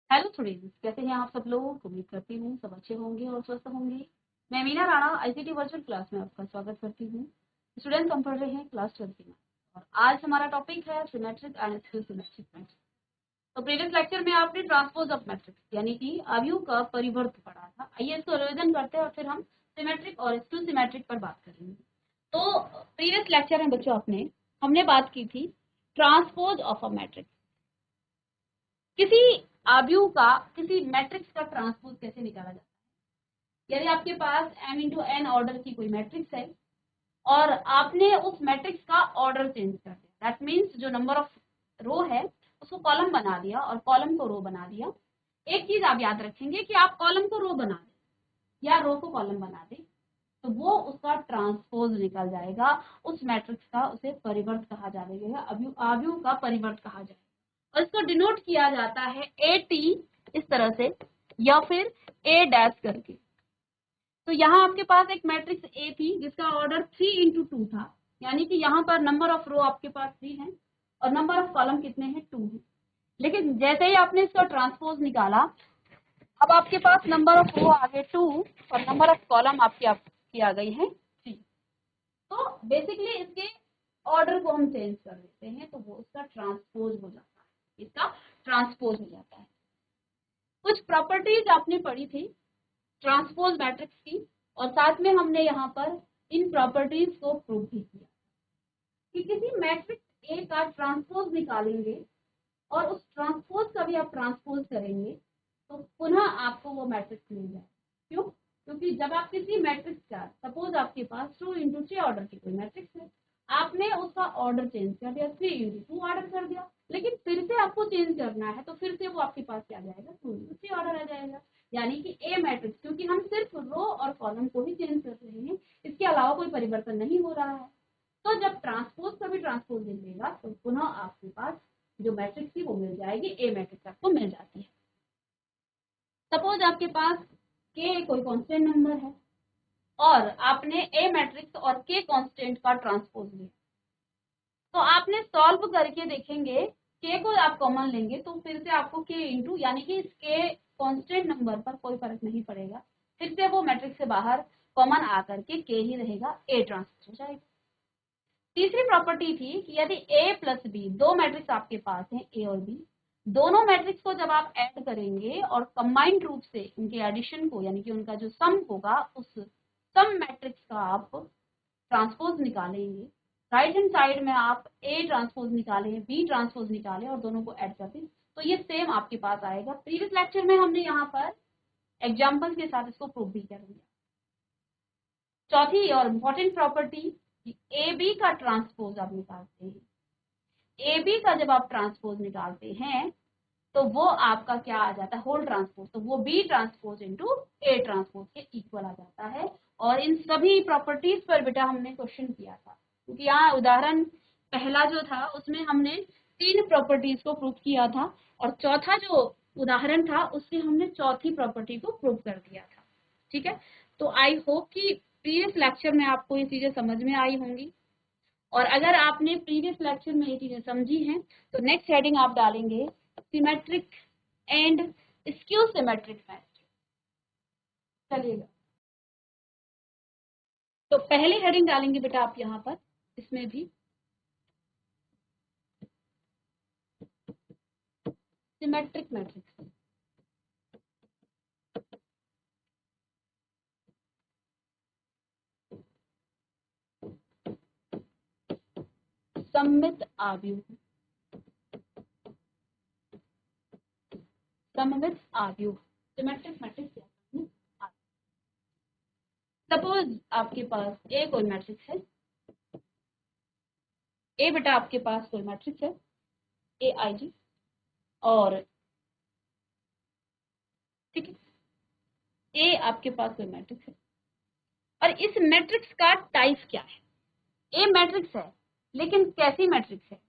Hello students, कैसे हैं आप सब लोग। उम्मीद करती हूँ सब अच्छे होंगे और स्वस्थ होंगे। मैं Meena Rana ICT virtual class में आपका स्वागत करती हूँ। स्टूडेंट्स, हम पढ़ रहे हैं क्लास 12 में और आज हमारा टॉपिक है symmetric and skew symmetric matrix. तो प्रीवियस लेक्चर में आपने ट्रांसपोज ऑफ मैट्रिक्स यानी कि अवयव का परिवर्त पढ़ा था। आइए इसको रिवीजन करते हैं और फिर हम सिमेट्रिक और स्क्यू सिमेट्रिक पर बात करेंगे। तो प्रीवियस लेक्चर में बच्चों हमने बात की थी ट्रांसपोज ऑफ अ मैट्रिक्स। किसी अवयव का किसी मैट्रिक्स का ट्रांसपोज कैसे निकाला जाता है। यदि आपके पास m इंटू n ऑर्डर की कोई मैट्रिक्स है और आपने उस मैट्रिक्स का ऑर्डर चेंज कर दिया, दैट मीन्स जो नंबर ऑफ रो है उसको कॉलम बना दिया और कॉलम को रो बना दिया। एक चीज आप याद रखेंगे कि आप कॉलम को रो बना दें या रो को कॉलम बना दें तो वो उसका ट्रांसपोज निकल जाएगा उस मैट्रिक्स का। उसे परिवर्त कहा जाएगा, अवयव का परिवर्त कहा जाएगा और इसको डिनोट किया जाता है ए टी इस तरह से या फिर ए डैश करके। तो यहाँ आपके पास एक मैट्रिक्स ए थी जिसका ऑर्डर 3 × 2 था, यानी कि यहाँ पर नंबर ऑफ रो आपके पास 3 है और नंबर ऑफ कॉलम कितने हैं 2 है। लेकिन जैसे ही आपने इसका ट्रांसपोज निकाला, अब आपके पास नंबर ऑफ रो आ गए 2 और नंबर ऑफ कॉलम आपकी आ गई है 3। तो बेसिकली इसके ऑर्डर को हम चेंज कर देते हैं तो वो उसका ट्रांसपोज हो जाता है, इसका ट्रांसपोज हो जाता है। कुछ प्रॉपर्टीज आपने पढ़ी थी ट्रांसपोज मैट्रिक्स की और साथ में हमने यहाँ पर इन प्रॉपर्टीज को प्रूव भी किया कि किसी मैट्रिक्स ए का ट्रांसपोज निकालेंगे और उस ट्रांसपोज का भी आप ट्रांसपोज करेंगे तो पुनः आपको वो मैट्रिक्स मिल जाए। क्यों? क्योंकि जब आप किसी मैट्रिक्स का, सपोज आपके पास 2 × 3 ऑर्डर की कोई मैट्रिक्स है, आपने उसका ऑर्डर चेंज कर दिया, 3 × 2 ऑर्डर कर दिया, लेकिन फिर से आपको चेंज करना है तो फिर से वो आपके पास क्या जाएगा, 2 × 3 ऑर्डर आ जाएगा। यानी कि ए मैट्रिक्स, क्योंकि हम सिर्फ रो और कॉलम को ही चेंज कर रहे हैं, इसके अलावा कोई परिवर्तन नहीं हो रहा है। तो जब ट्रांसपोज का भी ट्रांसपोज लिखेगा तो पुनः आपके पास जो मैट्रिक्स थी वो मिल जाएगी, ए मैट्रिक्स आपको मिल जाती है। सपोज आपके पास के कोई कांस्टेंट नंबर है और आपने ए मैट्रिक्स और के कांस्टेंट का ट्रांसपोज लिया, तो आपने सॉल्व करके देखेंगे के को आप कॉमन लेंगे तो फिर से आपको के इंटू, यानी कि इस के कांस्टेंट नंबर पर कोई फर्क नहीं पड़ेगा, फिर से वो मैट्रिक्स से बाहर कॉमन आकर के ही रहेगा, ए ट्रांसपोज हो जाएगा। तीसरी प्रॉपर्टी थी कि यदि a प्लस बी, दो मैट्रिक्स आपके पास हैं ए और बी, दोनों मैट्रिक्स को जब आप ऐड करेंगे और कंबाइंड रूप से उनके एडिशन को, यानी कि उनका जो सम होगा, उस सम मैट्रिक्स का आप ट्रांसपोज निकालेंगे। राइट हैंड साइड में आप ए ट्रांसपोज निकालें, बी ट्रांसपोज निकालें और दोनों को ऐड कर दें तो ये सेम आपके पास आएगा। प्रीवियस लेक्चर में हमने यहाँ पर एग्जाम्पल के साथ इसको प्रूव भी कर दिया। चौथी और इम्पोर्टेंट प्रॉपर्टी, ए बी का ट्रांसपोज आप निकालते हैं, ए बी का जब आप ट्रांसपोज निकालते हैं तो वो आपका क्या आ जाता है, होल ट्रांसपोज, तो वो B transpose into A transpose के इक्वल आ जाता है। और इन सभी प्रॉपर्टीज पर बेटा हमने क्वेश्चन किया था, क्योंकि यहाँ उदाहरण पहला जो था उसमें हमने 3 प्रॉपर्टीज को प्रूव किया था और चौथा जो उदाहरण था उससे हमने चौथी प्रॉपर्टी को प्रूव कर दिया था। ठीक है, तो आई होप कि प्रीवियस लेक्चर में आपको ये चीजें समझ में आई होंगी और अगर आपने प्रीवियस लेक्चर में ये चीजें समझी हैं तो नेक्स्ट हेडिंग आप डालेंगे symmetric and skew symmetric matrix. चलिएगा, तो पहले हेडिंग डालेंगे बेटा आप यहाँ पर, इसमें भी सिमेट्रिक मैट्रिक्स। सममित आव्यूह, सममित आव्यूह सिमेट्रिक मैट्रिक्स। सपोज आपके पास ए कोई मैट्रिक्स है, ए बेटा आपके पास कोई मैट्रिक्स है ए आई जी, और ठीक है ए आपके पास कोई मैट्रिक्स है और इस मैट्रिक्स का टाइप क्या है, ए मैट्रिक्स है लेकिन कैसी मैट्रिक्स है।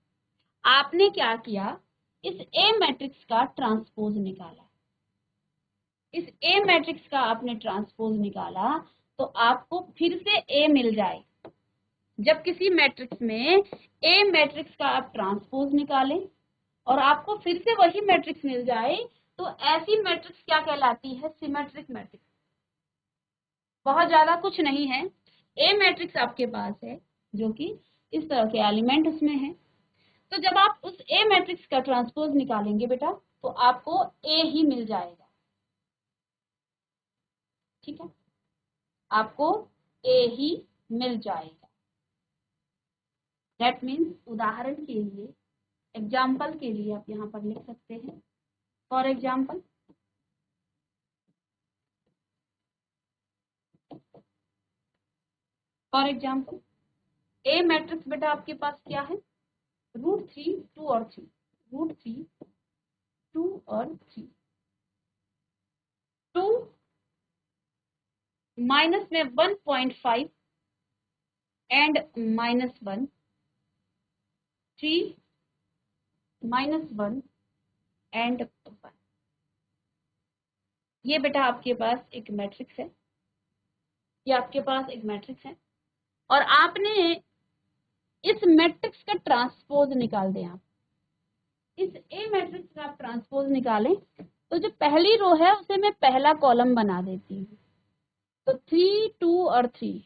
आपने क्या किया, इस ए मैट्रिक्स का ट्रांसपोज निकाला, इस ए मैट्रिक्स का आपने ट्रांसपोज निकाला तो आपको फिर से ए मिल जाए। जब किसी मैट्रिक्स में ए मैट्रिक्स का आप ट्रांसपोज निकालें और आपको फिर से वही मैट्रिक्स मिल जाए तो ऐसी मैट्रिक्स क्या कहलाती है? Symmetric matrix. बहुत ज्यादा कुछ नहीं है, ए मैट्रिक्स आपके पास है जो कि इस तरह के एलिमेंट उसमें है। तो जब आप उस ए मैट्रिक्स का ट्रांसपोज निकालेंगे बेटा तो आपको ए ही मिल जाएगा। ठीक है, आपको ए ही मिल जाएगा। दैट मीन्स उदाहरण के लिए, एग्जाम्पल के लिए आप यहाँ पर लिख सकते हैं, फॉर एग्जाम्पल ए मैट्रिक्स बेटा आपके पास क्या है? √3 2 और 3, √3 2 और 3, 2 माइनस में 1.5 एंड -1, 3 -1 एंड 1। ये बेटा आपके पास एक मैट्रिक्स है, ये आपके पास एक मैट्रिक्स है और आपने इस मैट्रिक्स का ट्रांसपोज निकाल दें। आप इस ए मैट्रिक्स का आप ट्रांसपोज निकालें तो जो पहली रो है उसे मैं पहला कॉलम बना देती हूँ। तो 3 2 और 3,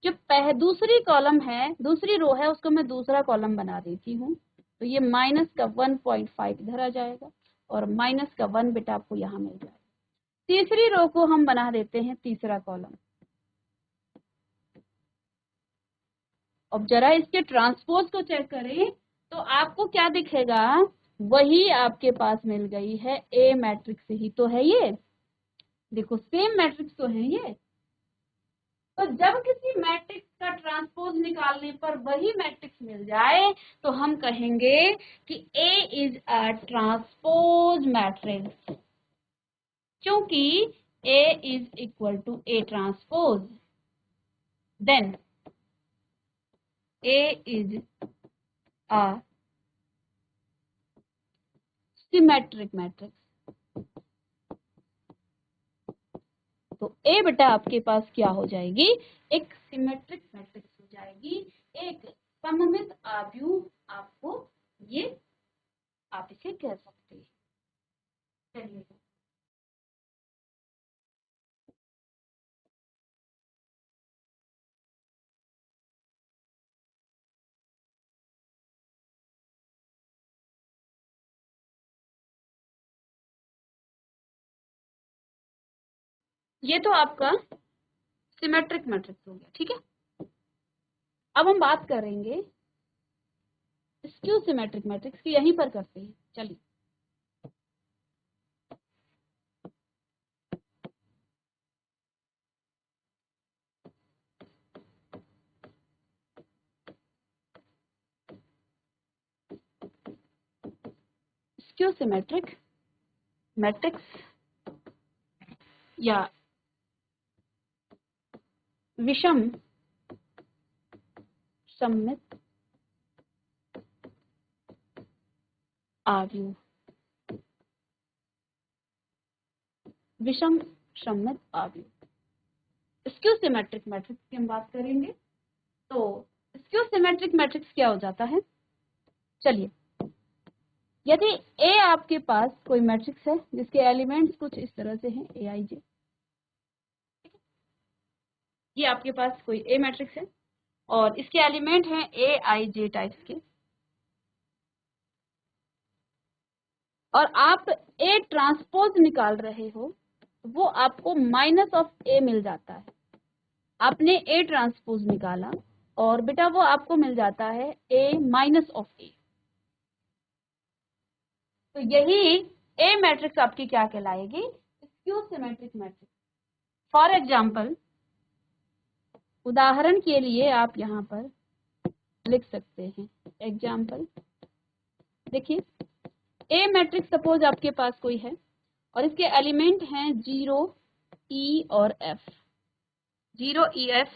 जो दूसरी कॉलम है, दूसरी रो है, उसको मैं दूसरा कॉलम बना देती हूँ। तो ये माइनस का 1.5 इधर आ जाएगा और माइनस का 1 बेटा आपको यहाँ मिल जाएगा। तीसरी रो को हम बना देते हैं तीसरा कॉलम। अब जरा इसके ट्रांसपोज को चेक करें तो आपको क्या दिखेगा? वही आपके पास मिल गई है, ए मैट्रिक्स ही तो है ये। देखो सेम मैट्रिक्स तो है ये। तो जब किसी मैट्रिक्स का ट्रांसपोज निकालने पर वही मैट्रिक्स मिल जाए तो हम कहेंगे कि A is a transpose matrix, क्योंकि A is equal to A transpose, then A is a symmetric matrix. तो ए बेटा आपके पास क्या हो जाएगी? एक सिमेट्रिक मैट्रिक्स हो जाएगी, एक सममित आव्यूह आपको ये आप इसे कह सकते हैं। चलिए ये तो आपका सिमेट्रिक मैट्रिक्स हो गया। ठीक है, अब हम बात करेंगे स्क्यू सिमेट्रिक मैट्रिक्स की, यहीं पर करते हैं। चलिए स्क्यू सिमेट्रिक मैट्रिक्स या विषम सममित आव्यूह, विषम सममित आव्यूह स्क्यू सिमेट्रिक मैट्रिक्स की हम बात करेंगे। तो स्क्यू सिमेट्रिक मैट्रिक्स क्या हो जाता है? चलिए, यदि ए आपके पास कोई मैट्रिक्स है जिसके एलिमेंट्स कुछ इस तरह से हैं, ए आई जे, ये आपके पास कोई ए मैट्रिक्स है और इसके एलिमेंट हैं ए आई जे टाइप्स के, और आप ए ट्रांसपोज निकाल रहे हो, वो आपको माइनस ऑफ ए मिल जाता है। आपने ए ट्रांसपोज निकाला और बेटा वो आपको मिल जाता है ए माइनस ऑफ ए। तो यही ए मैट्रिक्स आपकी क्या कहलाएगी? Skew symmetric matrix. For example, उदाहरण के लिए आप यहाँ पर लिख सकते हैं एग्जाम्पल। देखिए, ए मैट्रिक्स सपोज आपके पास कोई है और इसके एलिमेंट हैं 0 ई और F, 0 E F,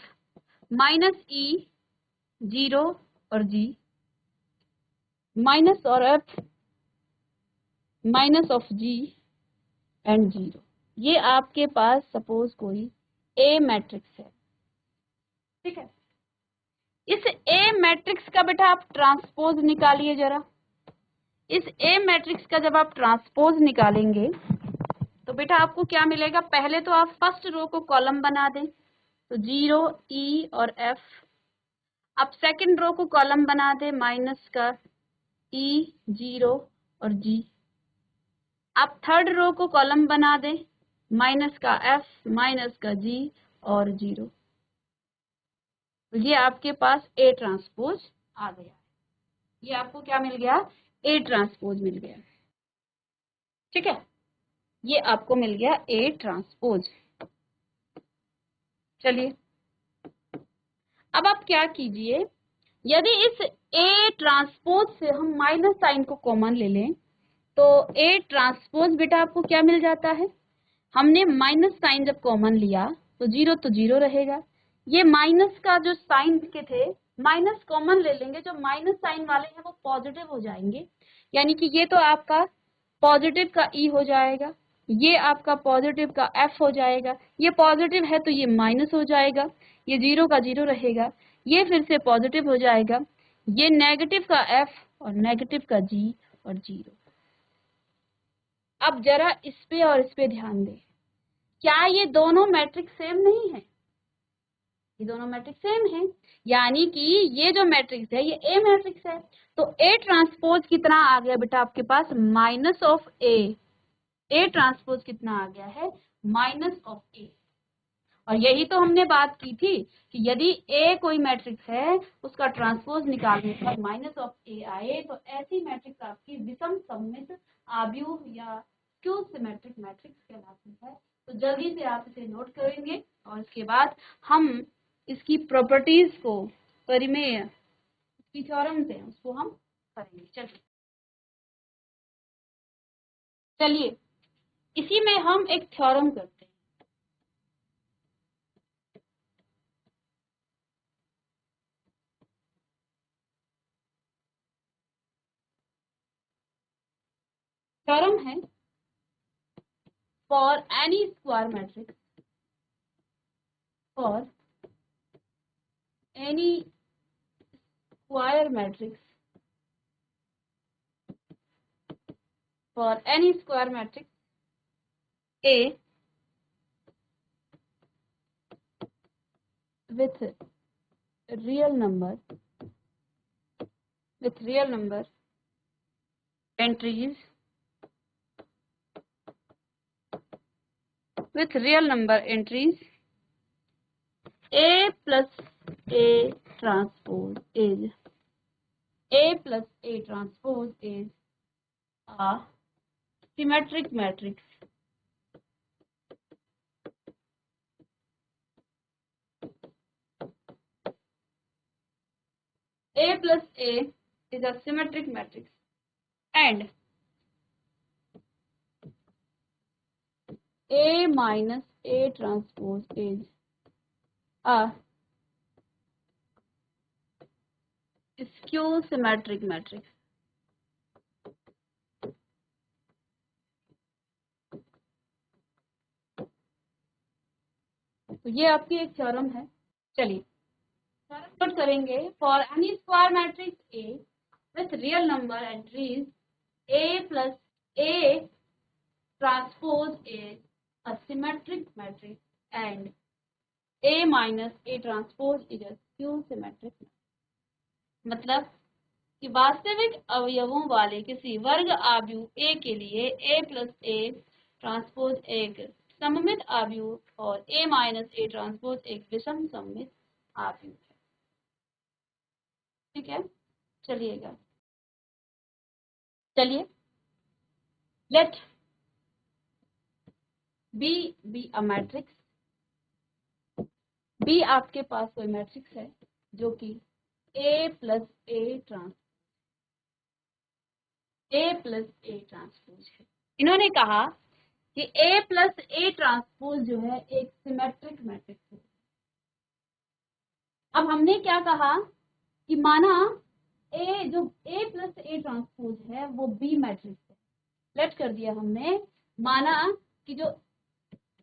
minus E 0 और जी, माइनस और F, minus of G and 0। ये आपके पास सपोज कोई ए मैट्रिक्स है। ठीक है, इस ए मैट्रिक्स का बेटा आप ट्रांसपोज निकालिए जरा। इस ए मैट्रिक्स का जब आप ट्रांसपोज निकालेंगे तो बेटा आपको क्या मिलेगा, पहले तो आप फर्स्ट रो को कॉलम बना दें, तो 0 ई और एफ। अब सेकंड रो को कॉलम बना दें, माइनस का ई, 0 और जी। अब थर्ड रो को कॉलम बना दें, माइनस का एफ, माइनस का जी और 0। तो ये आपके पास ए ट्रांसपोज आ गया। ये आपको क्या मिल गया, ए ट्रांसपोज मिल गया। ठीक है, ये आपको मिल गया ए ट्रांसपोज। चलिए अब आप क्या कीजिए, यदि इस ए ट्रांसपोज से हम माइनस साइन को कॉमन ले लें तो ए ट्रांसपोज बेटा आपको क्या मिल जाता है, हमने माइनस साइन जब कॉमन लिया तो जीरो रहेगा। ये माइनस का जो साइन के थे, माइनस कॉमन ले लेंगे, जो माइनस साइन वाले हैं वो पॉजिटिव हो जाएंगे, यानी कि ये तो आपका पॉजिटिव का ई हो जाएगा, ये आपका पॉजिटिव का एफ हो जाएगा, ये पॉजिटिव है तो ये माइनस हो जाएगा, ये 0 का 0 रहेगा, ये फिर से पॉजिटिव हो जाएगा, ये नेगेटिव का एफ और नेगेटिव का जी और 0। अब जरा इस पे और इस पे ध्यान दें, क्या ये दोनों मैट्रिक्स सेम नहीं है, ये दोनों मैट्रिक्स सेम है, यानी कि ये जो मैट्रिक्स है ये ए मैट्रिक्स है, तो ए ट्रांसपोज कितना आ गया बेटा आपके पास, minus of A. A transpose कितना आ गया है, माइनस ऑफ ए। और यही तो हमने बात की थी कि यदि ए कोई मैट्रिक्स है उसका ट्रांसपोज निकालने पर माइनस ऑफ ए आए तो ऐसी मैट्रिक्स आपकी विषम सममित आव्यूह या स्क्यू सिमेट्रिक मैट्रिक्स कहलाती है। तो जल्दी से आप इसे नोट करेंगे और इसके बाद हम इसकी प्रॉपर्टीज को, परिमेय की थ्योरम्स हैं उसको हम करेंगे। चलिए इसी में हम एक थ्योरम करते हैं। थ्योरम है, for any square matrix, for any square matrix, for any square matrix A with real number entries, with real number entries, A plus A transpose is A plus A transpose is a symmetric matrix. A plus A is a symmetric matrix and A minus A transpose is a skew symmetric matrix. तो ये आपकी एक theorem है। चलिए theorem note करेंगे, for N E square matrix A with real number entries A plus A transpose is a symmetric matrix and A minus A transpose is a skew symmetric. मतलब कि वास्तविक अवयवों वाले किसी वर्ग आव्यूह ए के लिए ए प्लस ए ट्रांसपोज एक सममित आव्यूह और ए माइनस ए ट्रांसपोज एक विषम सममित आव्यूह है। ठीक है, चलिएगा चलिए let B be a matrix. B आपके पास कोई मैट्रिक्स है जो कि ए प्लस ए ट्रांसपोज है। इन्होंने कहा कि ए प्लस ए ट्रांसपोज जो है एक सिमेट्रिक मैट्रिक्स है। अब हमने क्या कहा कि माना ए जो ए प्लस ए ट्रांसपोज है वो बी मैट्रिक्स है, लेट कर दिया हमने, माना कि जो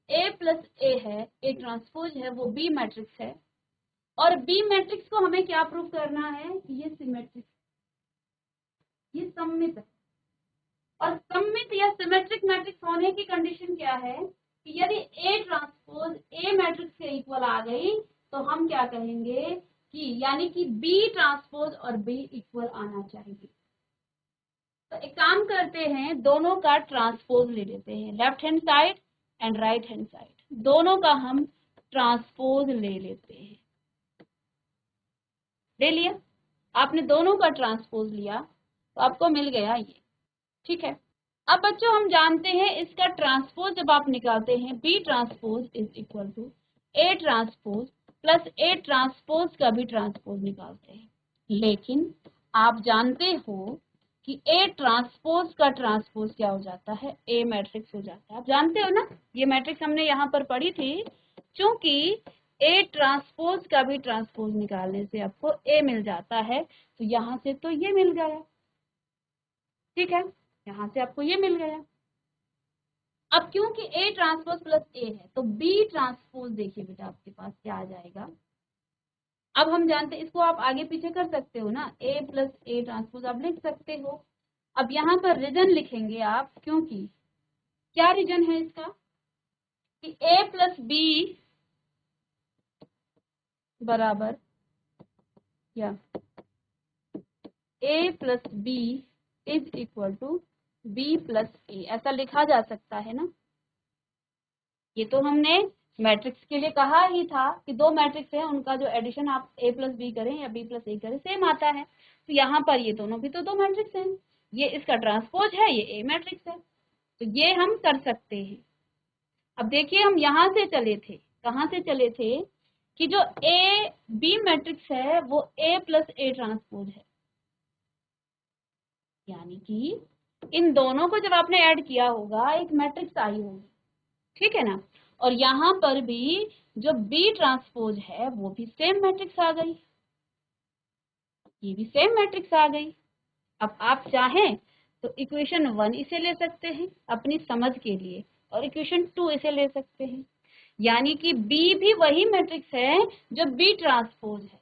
ए प्लस ए है, ए ट्रांसपोज है, वो बी मैट्रिक्स है और बी मैट्रिक्स को हमें क्या प्रूव करना है कि ये सिमेट्रिक, ये सममित है। और सममित या सिमेट्रिक मैट्रिक्स होने की कंडीशन क्या है कि यदि ए ट्रांसपोज ए मैट्रिक्स के इक्वल आ गई तो हम क्या कहेंगे कि यानी कि बी ट्रांसपोज और बी इक्वल आना चाहिए। तो एक काम करते हैं, दोनों का ट्रांसपोज ले लेते हैं, left hand side and right hand side, दोनों का हम ट्रांसपोज ले लेते हैं। ले लिया, आपने दोनों का ट्रांसपोज लिया तो आपको मिल गया ये, ठीक है। अब बच्चों हम जानते हैं इसका ट्रांसपोज जब आप निकालते हैं B transpose is equal to A transpose plus A transpose का भी ट्रांसपोज निकालते हैं, लेकिन आप जानते हो कि ए ट्रांसपोज का ट्रांसपोज क्या हो जाता है, ए मैट्रिक्स हो जाता है। आप जानते हो ना, ये मैट्रिक्स हमने यहाँ पर पढ़ी थी, क्योंकि ए ट्रांसपोज का भी ट्रांसपोज निकालने से आपको ए मिल जाता है, तो यहाँ से तो ये मिल गया, ठीक है, यहाँ से आपको ये मिल गया। अब क्योंकि ए ट्रांसपोज प्लस ए है तो बी ट्रांसपोज देखिए बेटा आपके पास क्या आ जाएगा। अब हम जानते हैं इसको आप आगे पीछे कर सकते हो ना, ए प्लस ए ट्रांसपोज आप लिख सकते हो। अब यहाँ पर रीजन लिखेंगे आप, क्योंकि क्या रीजन है इसका कि ए प्लस बी बराबर या A plus B is equal to B plus A, ऐसा लिखा जा सकता है ना। ये तो हमने मैट्रिक्स के लिए कहा ही था कि दो मैट्रिक्स है उनका जो एडिशन आप ए प्लस बी करें या बी प्लस ए करें सेम आता है, तो यहाँ पर ये दोनों भी तो दो मैट्रिक्स हैं, ये इसका ट्रांसपोज है, ये ए मैट्रिक्स है, तो ये हम कर सकते हैं। अब देखिए हम यहाँ से चले थे, कहाँ से चले थे कि जो ए बी मैट्रिक्स है वो ए प्लस ए ट्रांसपोज है, यानी कि इन दोनों को जब आपने ऐड किया होगा एक मैट्रिक्स आई होगी, ठीक है ना। और यहाँ पर भी जो बी ट्रांसपोज है वो भी सेम मैट्रिक्स आ गई, ये भी सेम मैट्रिक्स आ गई। अब आप चाहें तो इक्वेशन 1 इसे ले सकते हैं अपनी समझ के लिए, और इक्वेशन 2 इसे ले सकते हैं, यानी कि बी भी वही मैट्रिक्स है जो बी ट्रांसपोज है।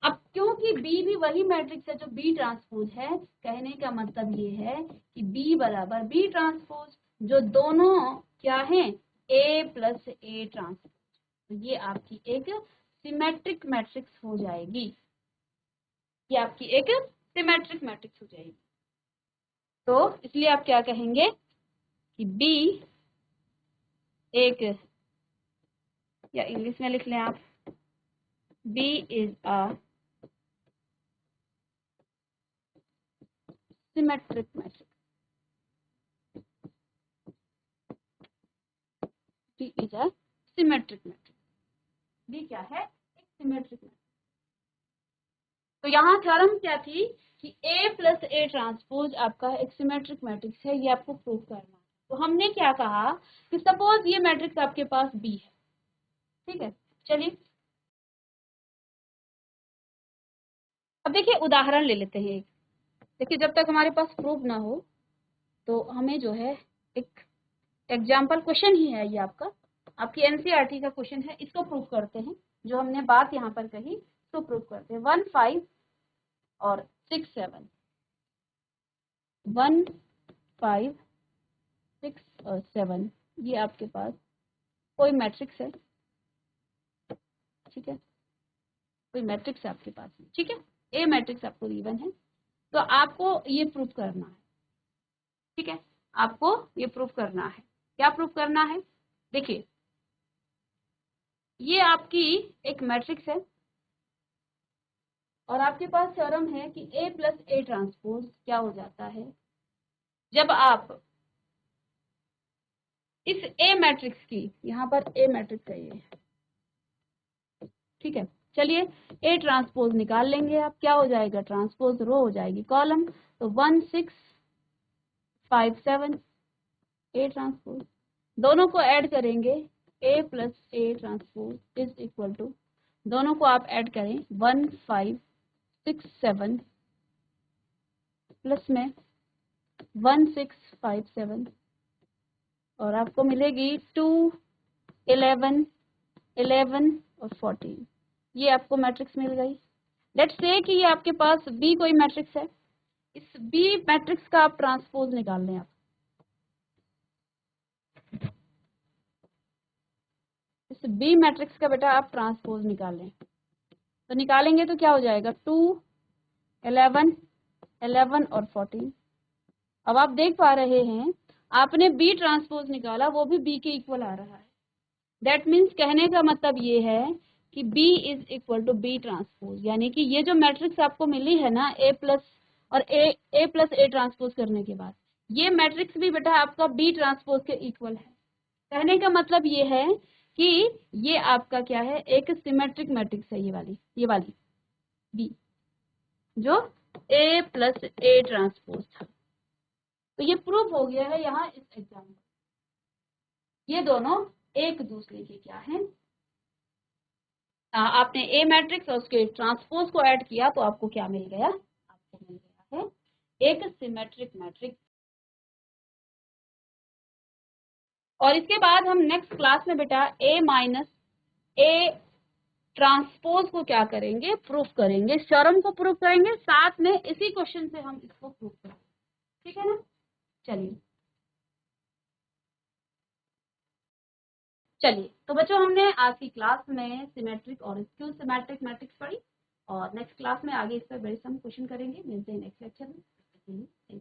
अब क्योंकि बी भी वही मैट्रिक्स है जो बी ट्रांसपोज है, कहने का मतलब ये है कि बी बराबर बी ट्रांसपोज, जो दोनों क्या है, ए प्लस ए ट्रांसपोज, तो ये आपकी एक सिमेट्रिक मैट्रिक्स हो जाएगी, ये आपकी एक सिमेट्रिक मैट्रिक्स हो जाएगी। तो इसलिए आप क्या कहेंगे कि बी एक, या इंग्लिश में लिख लें आप, B is a symmetric matrix, B is a symmetric matrix, B क्या है, एक सिमेट्रिक मैट्रिक्स। तो यहाँ थ्योरम क्या थी कि ए प्लस ए ट्रांसपोज आपका एक सिमेट्रिक मैट्रिक्स है, ये आपको प्रूव करना है। तो हमने क्या कहा कि सपोज ये मैट्रिक्स आपके पास बी है, ठीक है। चलिए अब देखिए उदाहरण ले लेते हैं एक। देखिए जब तक हमारे पास प्रूफ ना हो तो हमें जो है एक एग्जाम्पल क्वेश्चन ही है, ये आपकी एनसीईआरटी का क्वेश्चन है, इसको प्रूव करते हैं, जो हमने बात यहाँ पर कही तो प्रूव करते हैं। 1 5 और 6 7, 1 5 6 और 7, ये आपके पास कोई मैट्रिक्स है, ठीक है, कोई मैट्रिक्स है आपके पास, ठीक है, ए मैट्रिक्स आपको गिवन है, तो आपको ये प्रूफ करना है, ठीक है, आपको ये प्रूफ करना है। क्या प्रूफ करना है, देखिए ये आपकी एक मैट्रिक्स है और आपके पास थ्योरम है कि ए प्लस ए ट्रांसपोज क्या हो जाता है जब आप इस ए मैट्रिक्स की, यहाँ पर ए मैट्रिक्स है ये, ठीक है, चलिए ए ट्रांसपोज निकाल लेंगे आप, क्या हो जाएगा, ट्रांसपोज रो हो जाएगी कॉलम, तो 1 6 5 7 ए ट्रांसपोज, दोनों को ऐड करेंगे, A plus A transpose is equal to, दोनों को आप ऐड करें 1 5 6 7 प्लस में 1 6 5 7 और आपको मिलेगी 2 11 11 और 14, ये आपको मैट्रिक्स मिल गई। लेट्स से कि ये आपके पास बी कोई मैट्रिक्स है, इस बी मैट्रिक्स का आप ट्रांसपोज निकाल लें। आप इस बी मैट्रिक्स का बेटा आप ट्रांसपोज निकाल लें, तो निकालेंगे तो क्या हो जाएगा, 2, 11, 11 और 14। अब आप देख पा रहे हैं आपने बी ट्रांसपोज निकाला, वो भी बी के इक्वल आ रहा है। दैट मीन्स कहने का मतलब ये है कि B is equal to B transpose, यानी कि ये जो मैट्रिक्स आपको मिली है ना A प्लस और A प्लस A ट्रांसपोज करने के बाद, ये मैट्रिक्स भी बेटा आपका B ट्रांसपोज के इक्वल है। कहने का मतलब ये है कि ये आपका क्या है, एक सिमेट्रिक मैट्रिक्स है, ये वाली B जो A प्लस A ट्रांसपोज था। तो ये प्रूफ हो गया है यहाँ इस एग्जाम में, ये दोनों एक दूसरे के क्या हैं, आपने ए मैट्रिक्स और उसके ट्रांसपोज को ऐड किया तो आपको क्या मिल गया, आपको मिल गया है एक सिमेट्रिक मैट्रिक्स। और इसके बाद हम नेक्स्ट क्लास में बेटा ए माइनस ए ट्रांसपोज को क्या करेंगे, प्रूफ करेंगे, थ्योरम को प्रूफ करेंगे, साथ में इसी क्वेश्चन से हम इसको प्रूफ करेंगे। ठीक है ना, चलिए तो बच्चों हमने आज की क्लास में सिमेट्रिक और स्क्यू सिमेट्रिक मैट्रिक्स पढ़ी, और नेक्स्ट क्लास में आगे इस पर बड़े सम क्वेश्चन करेंगे। मिलते हैं नेक्स्ट लेक्चर में। Thank you.